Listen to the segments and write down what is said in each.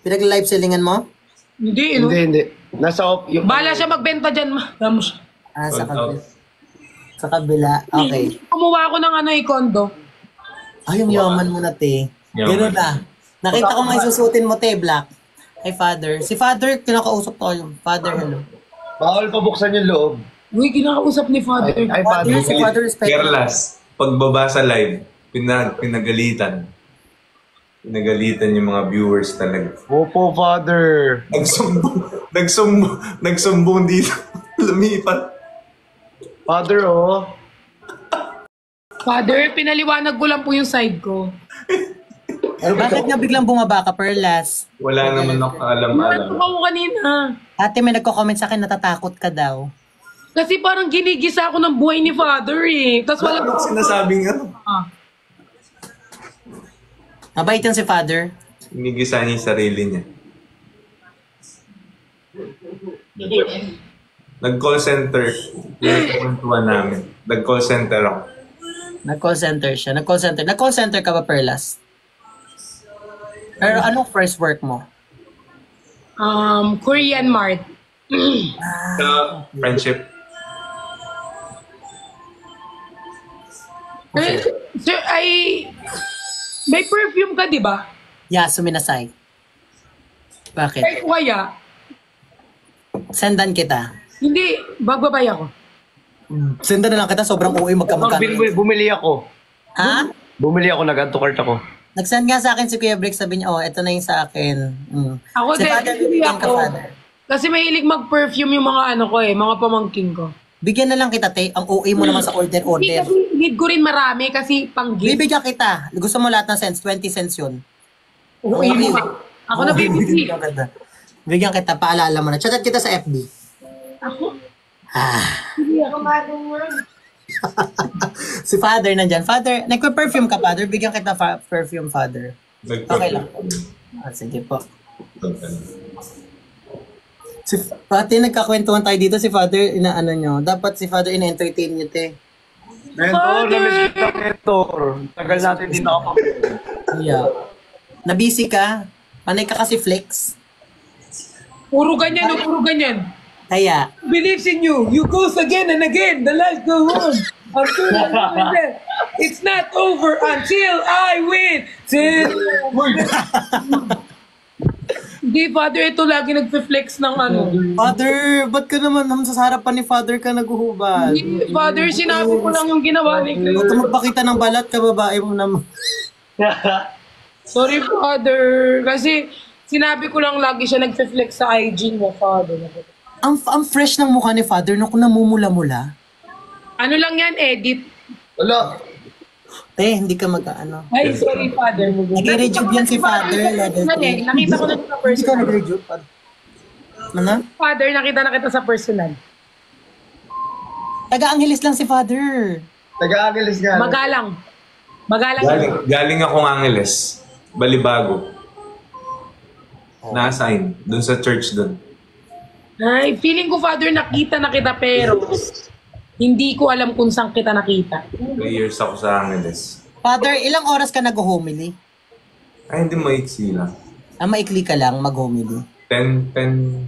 Pinag-live sellingan mo? Hindi, no? Hindi. Nasa off. Bala siya magbenta dyan, Ramos. Sa kabila. Sa kabila, okay. Kumuha ako ng condo. Ay, yung yaman mo na, te. Gano'n na. Nakita ko nga isusutin mo, te, Black. Ay, Father. Si Father, kinakausap ko yung Father, hello. Bawal pabuksan yung loob. Uy, kinakausap ni Father. Ay, Father. Si Father, respect. Careless. Pagbaba sa live, pinagalitan. Pinagalitan yung mga viewers talaga. Opo, Father. Nagsumbong dito. Lumipat. Father, oh. Father, pinaliwanag ko lang po yung side ko. Bakit nga biglang bumaba ka, Perlas? Wala naman ako alam-alam. Ano ako kanina? Ate, may nagko-comment sa akin, natatakot ka daw. Kasi parang ginigisa ako ng buhay ni Father eh. Tapos wala Wala sinasabing ano. Mabait yan si Father. Inigisa niya yung sarili niya. Nag-call center. Yung kwentuhan namin. Nag-call center ako. Nag-call center siya. Nag-call center ka ba, Perlas? Pero anong first work mo? Korean Mart. Sa friendship. Sir, may perfume ka, di ba? Yeah, suminasay. Bakit? Ay, kaya. Sendan kita. Hindi, bagbabay ako. Sendan na lang kita, sobrang uwi magkamagkano. Bumili ako. Ha? Bumili ako, nag-add to cart ako. Nag-send nga sa akin si Kuya Brick, sabi niya, oh, eto na yung sa akin. Ako Si din, Father, hindi bigyan ka, ako. Father. Kasi mahilig mag-perfume yung mga mga pamangking ko. Bigyan na lang kita, te. Ang OA mo naman sa Hindi order. kasi need ko rin marami kasi pang-gift. Bibigyan kita. Gusto mo lahat ng cents, 20 cents yun. Oo, ako na bibigyan. Bigyan kita, paalala mo na. Chatat kita sa FB. Ako? Hindi ako Si Father nandyan. Father, nagpa-perfume ka, Father. Bigyan kita perfume, Father. Okay lang. Sige po. Pati nagkakwentuhan tayo dito, si Father, inaano nyo. Dapat si Father ina-entertain nyo, te. Mentor, namiss kita, Mentor. Tagal natin din nakapag- Yeah. Nabisi ka. Panay ka kasi flex. Puro ganyan, puro ganyan. Kaya, Believes in you. You goes again and again. The life goes on. Until I win. It's not over until I win. Till Hindi, Father, ito lagi nagpe-flex ng Father, ba't ka naman sa harapan ni Father ka naguhubad? Hindi, Father, sinabi ko lang yung ginawa ni Huwag ka magpakita ng balat ka, babae mo naman. Sorry, Father. Kasi sinabi ko lang lagi siya nagpe-flex sa IG mo, Father. Ang fresh ng mukha ni Father, naku, namumula-mula. Ano lang yan, edit. Wala. Hindi ka mag-ano. Ay, sorry, Father. Nag-rejuve yan si Father. Nakita ko na sa Hindi ka personal. nag-rejuve, Father. Ano? Father, nakita na kita sa personal. Taga-Angeles lang si Father. Taga-Angeles nga. Magalang. Magalang. Galing akong Angeles. Balibago. Na-assign. Doon sa church doon. Ay, feeling ko, Father, nakita na kita pero hindi ko alam kung saan kita nakita. 3 years ako sa Angeles. Father, ilang oras ka nag-homily? Ay, hindi maiksi lang. Maikli ka lang mag-homily. 10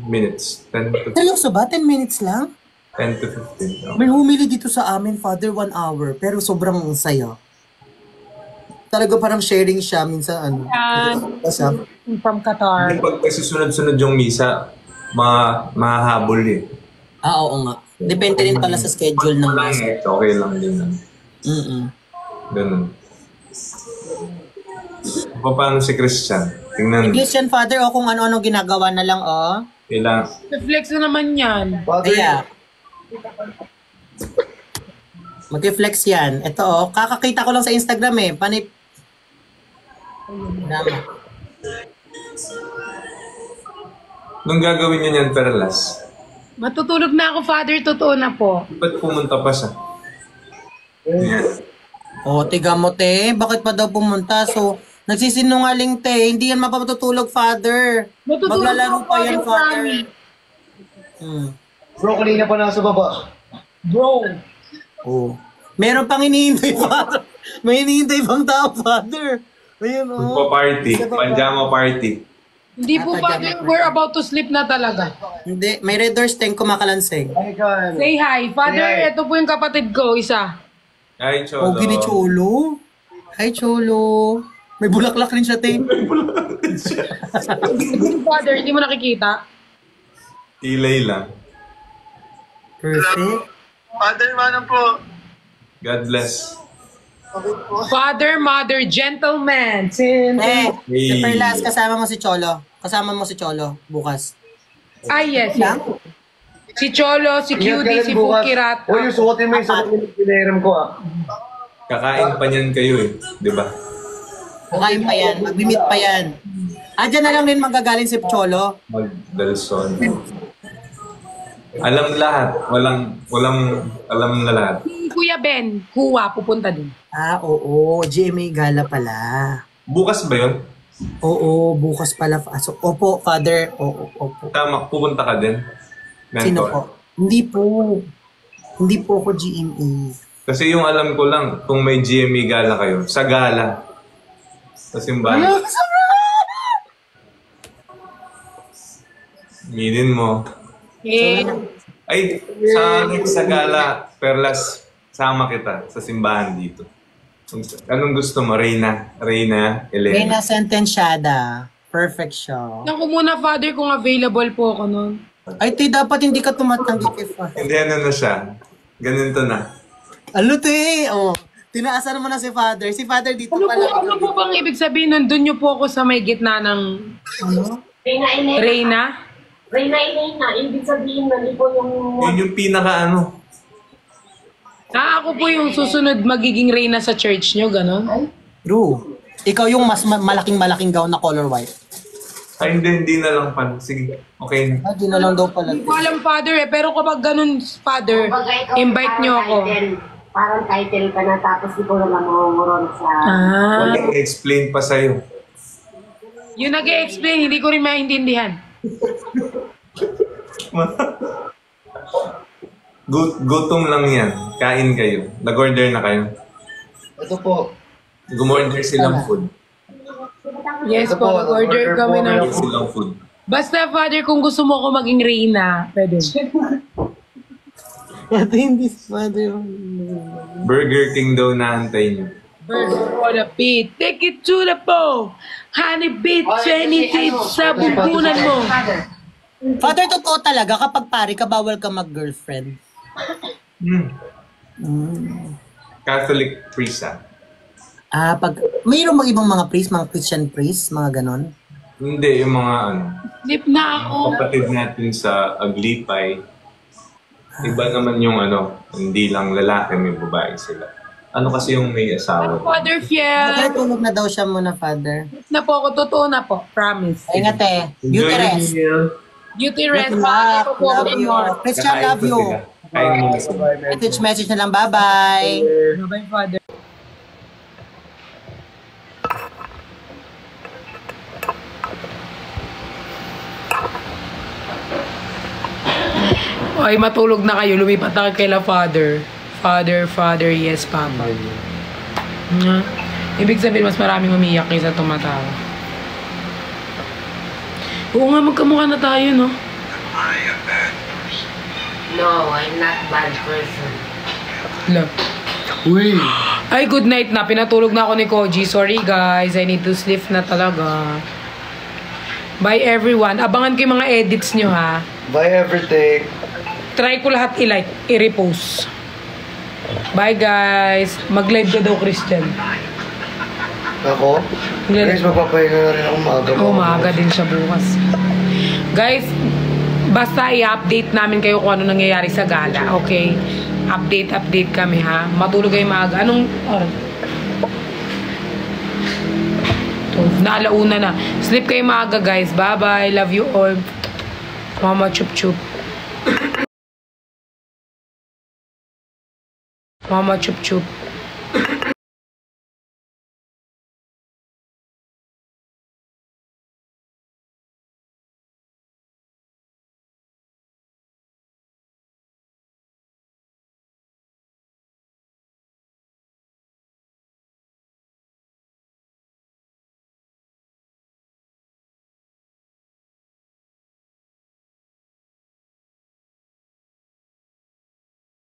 minutes. 10 to Seryoso ba? 10 minutes lang? 10 to 15. May homily dito sa amin, Father, 1 hour. Pero sobrang saya. Talaga parang sharing siya. Minsan From Qatar. Hindi pag kasi sunod-sunod yung misa, mahahabol eh. Oo nga. Depende rin pala sa schedule ng misa. Okay lang din. Ganun. Paano si Christian? Tingnan. Christian Father, kung ano-ano ginagawa na lang, Kailangan. Reflex na naman yan. Kaya, mag-flex yan. Ito, kakakita ko lang sa Instagram Dama. Nung gagawin niyo niyan, Perlas? Matutulog na ako, Father. Totoo na po. Ba't pumunta pa siya? Yan. Tiga mo, te. Bakit pa daw pumunta? So, nagsisinungaling, te. Hindi yan mapapatutulog, Father. Matutulog Maglalaro ako, pa yan, Father. Bro, kanina pa nasa baba. Bro. Meron pang hinihintay, Father. May hinihintay pang tao, Father. Ayun, Magpa-party. Pajama party. Hindi po, Father. We're about to sleep na talaga. Hindi, may Red Doors 10 kumakalanseng. Say hi. Father, ito po yung kapatid ko, isa. Ay, Cholo. Pogi ni Cholo. Hi, Cholo. May bulaklak rin siya, Ting. Father, hindi mo nakikita? Tilay lang. Perfect. Father, manang po. God bless. Father, mother, gentleman. Eh, Hey. super last, kasama mo si Cholo. Kasama mo si Cholo bukas. Ay, yes. Si Cholo, si Cutie, si Bukirat. Uy, yung suotin mo yung sa pinahiram ko Kakain pa niyan kayo eh. Di ba? Kukain pa yan, mag-meet pa yan. Diyan na lang din magagaling si Cholo. Magdalson. Alam lahat. Walang alam na lahat. Kuya Ben, Kuwa, pupunta din. Oo, GMA Gala pala. Bukas ba yun? Oo, bukas pala. So, opo, Father. Opo. Tama, pupunta ka din. Sino Mentor. po? Hindi po. Hindi po ako GMA. Kasi yung alam ko lang, kung may GMA gala kayo, sa gala. Sa simbahan. Minin mo. Eh, Ay, sa gala, Perlas, sama kita sa simbahan dito. Anong gusto mo? Reyna, Elena. Reyna Sentenciada. Perfect siya. Tignan ko muna, Father, kung available po ako nun. Ay, dapat hindi ka tumatanggi kay Father. Hindi, ano na siya. Ganito na. Ano oh. Tinaasan mo na si Father. Si Father dito pala. Ano po bang ibig sabihin nun? Doon niyo po ako sa may gitna ng Ano? Reyna Elena. Reyna? Reyna Elena. Ibig sabihin nun, po yung... Yun yung pinaka ano. Ako po yung susunod magiging Reyna sa church niyo, gano'n? True. Ikaw yung mas malaking gown na color white. Ay, hindi na lang pala. Sige, okay. Di na lang daw pala. Hindi ko alam, Father, eh. Pero kapag ganun, Father, Kumbaga, ikaw invite parang niyo ako. Parang title ka na, tapos ikaw na lang mamumuron sa... Walang explain pa sa'yo. Yung nag-e-explain, hindi ko rin maintindihan. Gutom lang yan. Kain kayo. Nag-order na kayo. Ito po. Gumorder silang food. Yes po, nag-order kami ng... Silang food. Basta, Father, kung gusto mo ako maging Reyna, pwede. Ito hindi si Father. Burger King daw naantay niyo. Burger for the beat. Take it to the bowl. Honey beat, 20 sa bubunan mo. Father, totoo talaga, kapag pari ka, bawal ka mag-girlfriend. Catholic priest Mayroon ibang mga priest, mga Christian priest, mga ganon? Hindi, yung mga Slip na ako. kapatid natin sa Aglipay. Iba naman yung hindi lang lalaki, may babae sila. Ano kasi yung may asawa? Father Fiel. Father, tulog na daw siya muna, Father. Na po ako, totoo na po. Promise. Ingat eh. Beauty rest. Beauty rest. Love, Paano po ako love you. ignore? Christian, love you. Kain mo sila. Message na lang, bye-bye. Bye, Father. Ay, matulog na kayo. Lumipat na kayo kay Father. Father, yes, Papa. Ibig sabihin, mas maraming umiyak kaysa tumatawa. Oo nga, magkamukha na tayo, no? No, I'm not bad person. Look. Uy! Ay, good night na. Pinatulog na ako ni Koji. Sorry, guys. I need to sleep na talaga. Bye, everyone. Abangan ko yung mga edits nyo, ha? Bye everything. Try ko lahat i-like, i-repost. Bye, guys. Mag-live ka daw, Christian. Ako? Guys, magpapahinga na rin ako maaga. Maaga din siya bukas. Guys, basta i-update namin kayo kung ano nangyayari sa gala, okay? Update kami, ha? Matulog kayo maaga. Anong oras? Naalauna na. Sleep kayo maaga, guys. Bye-bye. Love you all. Mama chup-chup. Mama chup-chup.